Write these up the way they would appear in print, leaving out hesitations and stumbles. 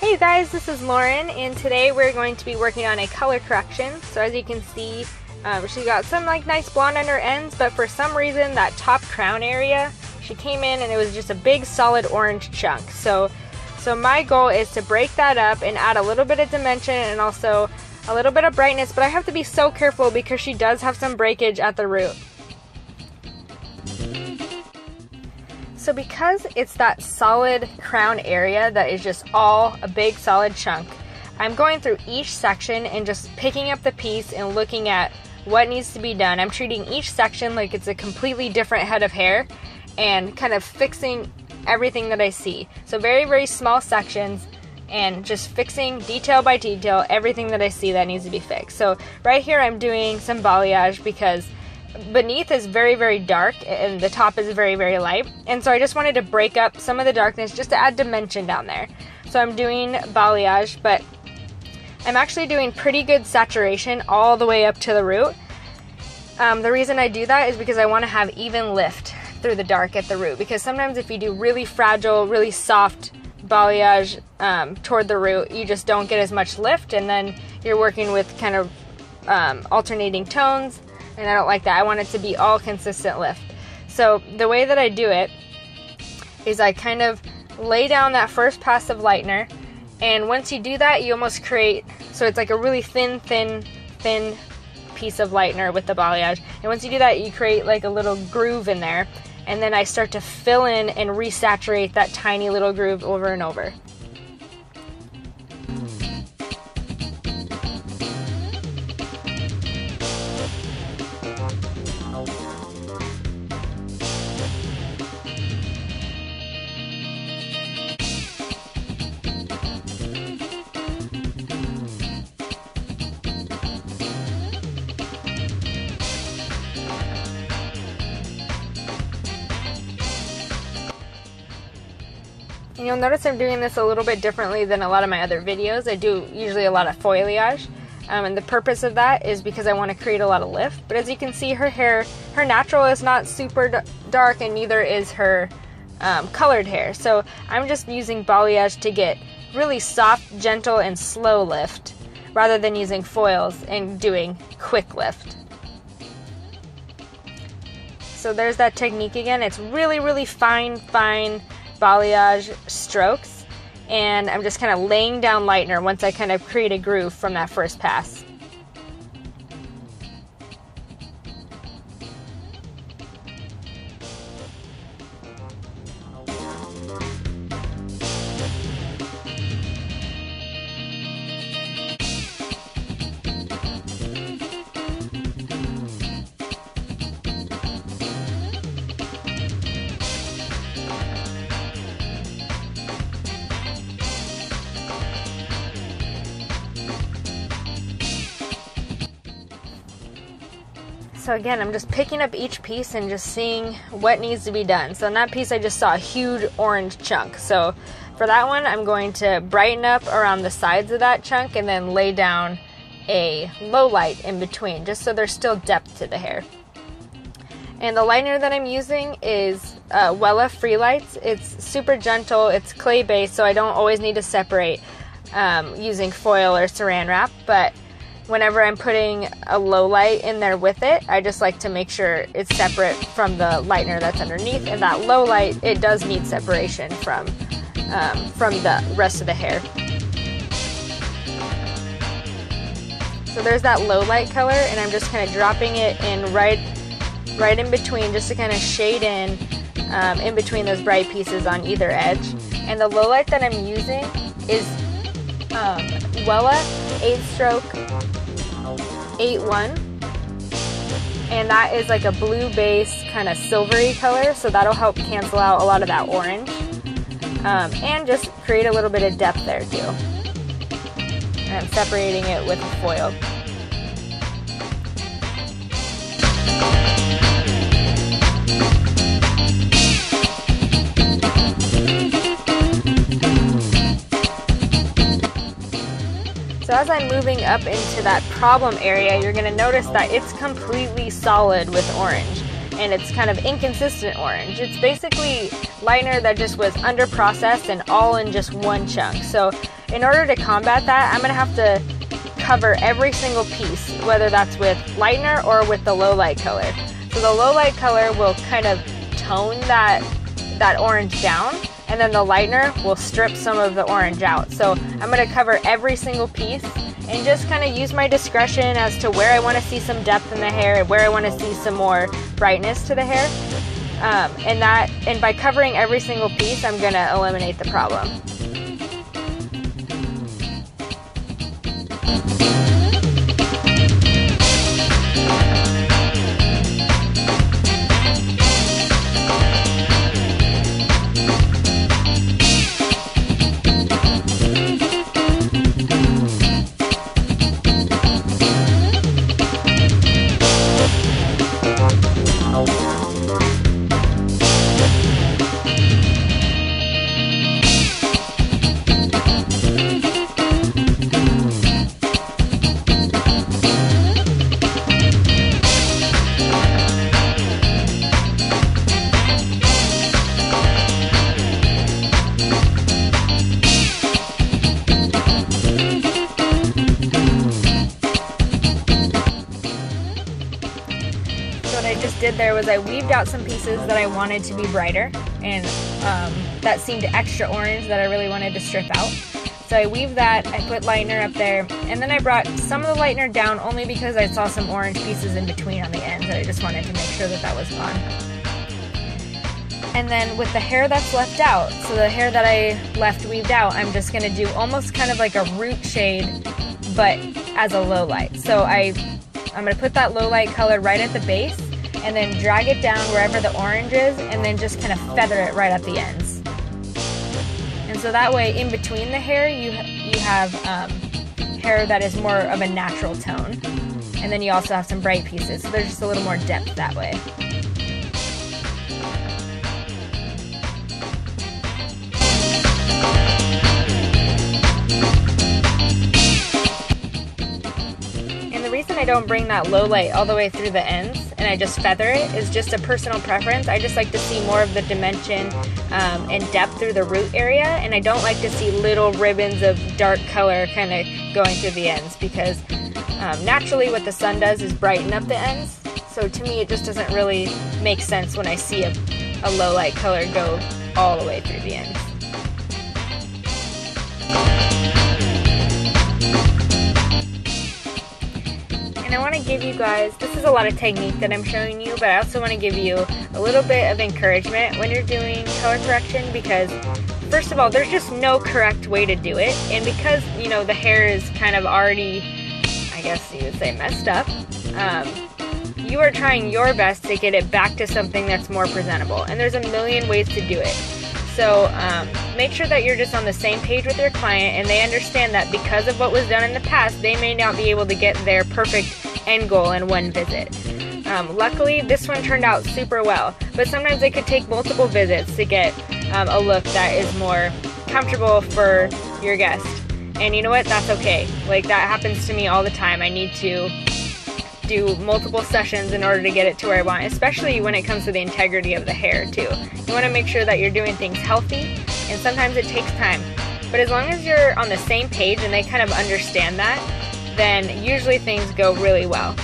Hey you guys, this is Lauren, and today we're going to be working on a color correction. So as you can see, she got some nice blonde on her ends, but for some reason that top crown area, she came in and it was just a big solid orange chunk. So my goal is to break that up and add a little bit of dimension and also a little bit of brightness, but I have to be so careful because she does have some breakage at the root. So because it's that solid crown area that is just all a big solid chunk, I'm going through each section and just picking up the piece and looking at what needs to be done. I'm treating each section like it's a completely different head of hair and kind of fixing everything that I see. So very, very small sections and just fixing detail by detail everything that I see that needs to be fixed. So right here I'm doing some balayage because beneath is very, very dark and the top is very, very light, and so I just wanted to break up some of the darkness just to add dimension down there. So I'm doing balayage, but I'm actually doing pretty good saturation all the way up to the root. The reason I do that is because I want to have even lift through the dark at the root, because sometimes if you do really fragile, really soft balayage toward the root, you just don't get as much lift, and then you're working with kind of alternating tones, and I don't like that. I want it to be all consistent lift. So the way that I do it is I kind of lay down that first pass of lightener, and once you do that, you almost create, so it's like a really thin piece of lightener with the balayage, and once you do that, you create like a little groove in there, and then I start to fill in and resaturate that tiny little groove over and over. And you'll notice I'm doing this a little bit differently than a lot of my other videos. I do usually a lot of foliage, and the purpose of that is because I want to create a lot of lift. But as you can see, her hair, her natural is not super dark, and neither is her colored hair. So I'm just using balayage to get really soft, gentle, and slow lift, rather than using foils and doing quick lift. So there's that technique again. It's really, really fine balayage strokes, and I'm just kind of laying down lightener once I kind of create a groove from that first pass. So again, I'm just picking up each piece and just seeing what needs to be done. So in that piece, I just saw a huge orange chunk. So for that one, I'm going to brighten up around the sides of that chunk and then lay down a low light in between, just so there's still depth to the hair. And the lightener that I'm using is Wella Free Lights. It's super gentle, it's clay based, so I don't always need to separate using foil or saran wrap, but whenever I'm putting a low light in there with it, I just like to make sure it's separate from the lightener that's underneath, and that low light, it does need separation from the rest of the hair. So there's that low light color, and I'm just kind of dropping it in right in between, just to kind of shade in between those bright pieces on either edge. And the low light that I'm using is Wella 8-stroke 8-1, and that is like a blue base kind of silvery color, so that'll help cancel out a lot of that orange, and just create a little bit of depth there too. And I'm separating it with foil. So as I'm moving up into that problem area, you're going to notice that it's completely solid with orange, and it's kind of inconsistent orange. It's basically lightener that just was under processed and all in just one chunk. So in order to combat that, I'm gonna have to cover every single piece, whether that's with lightener or with the low light color. So the low light color will kind of tone that orange down, and then the lightener will strip some of the orange out. So I'm gonna cover every single piece and just kind of use my discretion as to where I want to see some depth in the hair and where I want to see some more brightness to the hair. And by covering every single piece, I'm gonna eliminate the problem. Did there was I weaved out some pieces that I wanted to be brighter, and that seemed extra orange that I really wanted to strip out. So I weaved that, I put lightener up there, and then I brought some of the lightener down only because I saw some orange pieces in between on the ends that I just wanted to make sure that that was gone. And then with the hair that's left out, so the hair that I left weaved out, I'm just gonna do almost kind of like a root shade, but as a low light. So I'm gonna put that low light color right at the base, and then drag it down wherever the orange is, and then just kind of feather it right at the ends. And so that way, in between the hair, you have hair that is more of a natural tone. And then you also have some bright pieces, so there's just a little more depth that way. I don't bring that low light all the way through the ends and I just feather it is just a personal preference. I just like to see more of the dimension and depth through the root area, and I don't like to see little ribbons of dark color kind of going through the ends, because naturally what the sun does is brighten up the ends. So to me it just doesn't really make sense when I see a low light color go all the way through the ends. I want to give you guys, this is a lot of technique that I'm showing you, but I also want to give you a little bit of encouragement when you're doing color correction, because first of all, there's just no correct way to do it, and because, you know, the hair is kind of already, I guess you would say, messed up, you are trying your best to get it back to something that's more presentable, and there's a million ways to do it. So make sure that you're just on the same page with your client and they understand that because of what was done in the past, they may not be able to get their perfect end goal in one visit. Luckily, this one turned out super well, but sometimes it could take multiple visits to get a look that is more comfortable for your guest. And you know what? That's okay. Like, that happens to me all the time. I need to do multiple sessions in order to get it to where I want, especially when it comes to the integrity of the hair too. You want to make sure that you're doing things healthy, and sometimes it takes time. But as long as you're on the same page and they kind of understand that, then usually things go really well.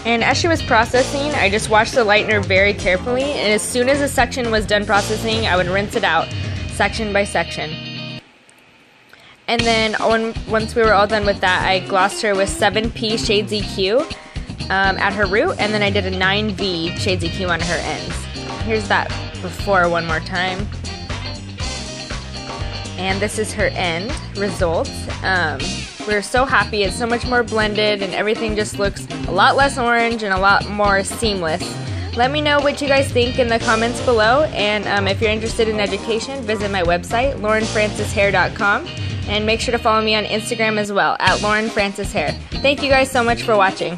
And as she was processing, I just watched the lightener very carefully, and as soon as a section was done processing, I would rinse it out section by section. And then once we were all done with that, I glossed her with 7P Shades EQ at her root, and then I did a 9V Shades EQ on her ends. Here's that before one more time. And this is her end result. We're so happy. It's so much more blended and everything just looks a lot less orange and a lot more seamless. Let me know what you guys think in the comments below, and if you're interested in education, visit my website, laurenfrancishair.com, and make sure to follow me on Instagram as well, at laurenfrancishair. Thank you guys so much for watching.